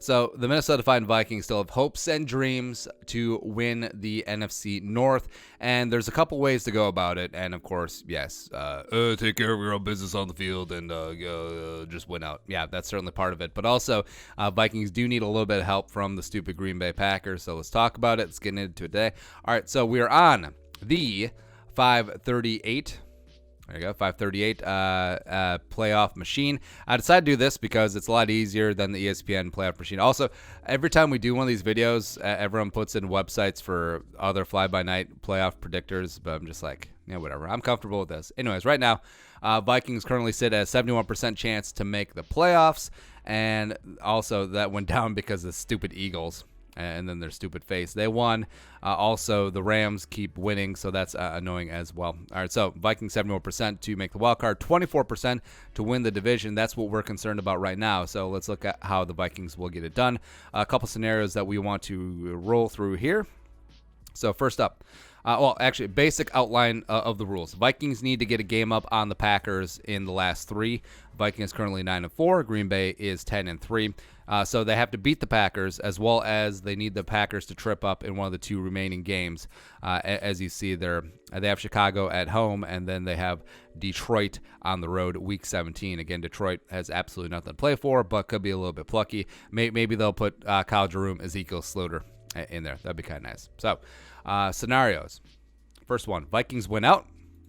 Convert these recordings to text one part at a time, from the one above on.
So the Minnesota Vikings still have hopes and dreams to win the NFC North, and there's a couple ways to go about it. And of course, yes, take care of your own business on the field and just win out. Yeah, that's certainly part of it. But also, Vikings do need a little bit of help from the stupid Green Bay Packers. So let's talk about it. Let's get into it today. All right, so we are on the 538. There you go, 538 playoff machine. I decided to do this because it's a lot easier than the ESPN playoff machine. Also, every time we do one of these videos, everyone puts in websites for other fly-by-night playoff predictors, but I'm just like, yeah, whatever. I'm comfortable with this. Anyways, right now, Vikings currently sit at a 71% chance to make the playoffs, and also that went down because of the stupid Eagles. And then their stupid face. They won. Also, the Rams keep winning, so that's annoying as well. All right, so Vikings 71% to make the wild card, 24% to win the division. That's what we're concerned about right now. So let's look at how the Vikings will get it done. A couple scenarios that we want to roll through here. So first up, basic outline of the rules. Vikings need to get a game up on the Packers in the last three. Vikings currently 9-4. Green Bay is 10-3. So they have to beat the Packers, as well as they need the Packers to trip up in one of the two remaining games. As you see there, they have Chicago at home, and then they have Detroit on the road, Week 17. Again, Detroit has absolutely nothing to play for, but could be a little bit plucky. Maybe they'll put Kyle Jerome, Ezekiel Slaughter in there. That'd be kind of nice. So, scenarios. First one, Vikings win out,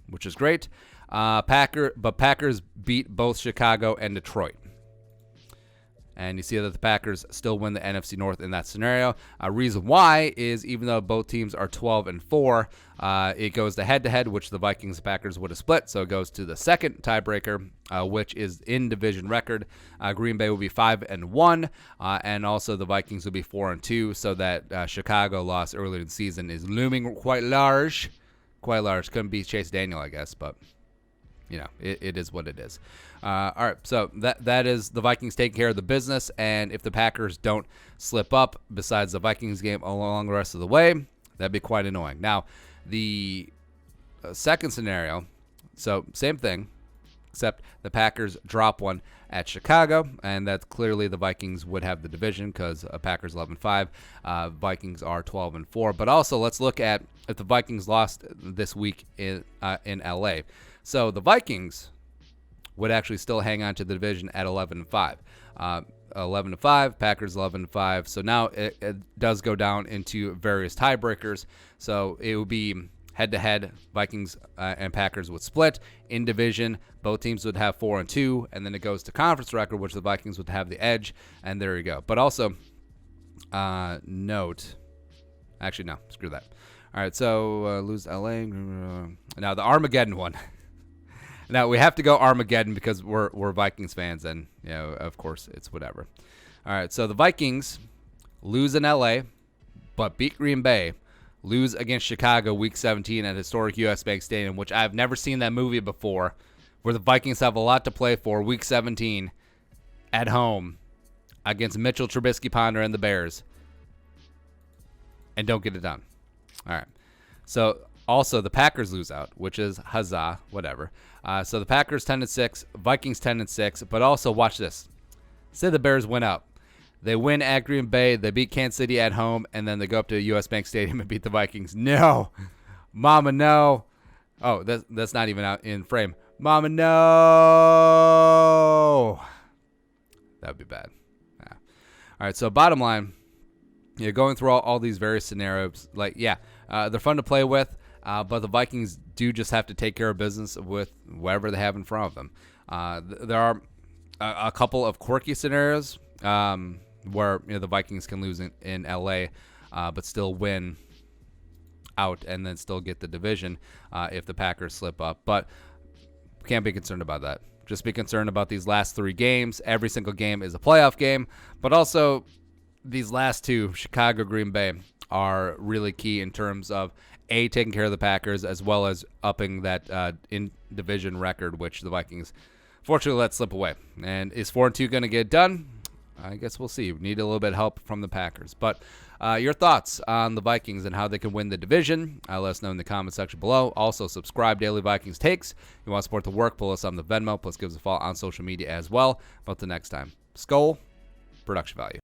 which is great. Packers beat both Chicago and Detroit. And you see that the Packers still win the NFC North in that scenario. Reason why is even though both teams are 12-4, it goes to head-to-head, which the Vikings and Packers would have split. So it goes to the second tiebreaker, which is in division record. Green Bay will be 5-1, and also the Vikings will be 4-2. So that Chicago loss earlier in the season is looming quite large. Quite large. Couldn't be Chase Daniel, I guess, but you know, it is what it is. All right, so that is the Vikings taking care of the business, and if the Packers don't slip up besides the Vikings game along the rest of the way, that'd be quite annoying. Now, the second scenario, so same thing, except the Packers drop one at Chicago, and that's clearly the Vikings would have the division because Packers 11-5, Vikings are 12-4. But also, let's look at if the Vikings lost this week in LA. So the Vikings would actually still hang on to the division at 11-5. 11-5, Packers 11-5. So now it does go down into various tiebreakers. So it would be head-to-head. Vikings and Packers would split in division. Both teams would have 4-2, and then it goes to conference record, which the Vikings would have the edge. And there you go. But also, note, actually no, screw that. All right, so lose LA. Now the Armageddon one. Now, we have to go Armageddon because we're Vikings fans, and, you know, of course, it's whatever. All right, so the Vikings lose in L.A., but beat Green Bay, lose against Chicago Week 17 at historic U.S. Bank Stadium, which I've never seen that movie before, where the Vikings have a lot to play for, Week 17 at home against Mitchell Trubisky-Ponder and the Bears, and don't get it done. All right, so also the Packers lose out, which is huzzah, whatever. So the Packers 10-6, Vikings 10-6, but also watch this. Say the Bears win out. They win at Green Bay, they beat Kansas City at home, and then they go up to U.S. Bank Stadium and beat the Vikings. No. Mama, no. Oh, that's not even out in frame. Mama, no. That would be bad. Yeah. All right, so bottom line, you're going through all these various scenarios. Like, yeah, they're fun to play with. But the Vikings do just have to take care of business with whatever they have in front of them. There are a couple of quirky scenarios where the Vikings can lose in LA, but still win out and then still get the division if the Packers slip up. But can't be concerned about that. Just be concerned about these last three games. Every single game is a playoff game, but also these last two, Chicago, Green Bay, are really key in terms of taking care of the Packers as well as upping that in-division record, which the Vikings fortunately let slip away. And is 4-2 going to get done? I guess we'll see. We need a little bit of help from the Packers. But your thoughts on the Vikings and how they can win the division, let us know in the comment section below. Also, subscribe Daily Vikings Takes. If you want to support the work, pull us on the Venmo, plus give us a follow on social media as well. But until next time, Skull, production value.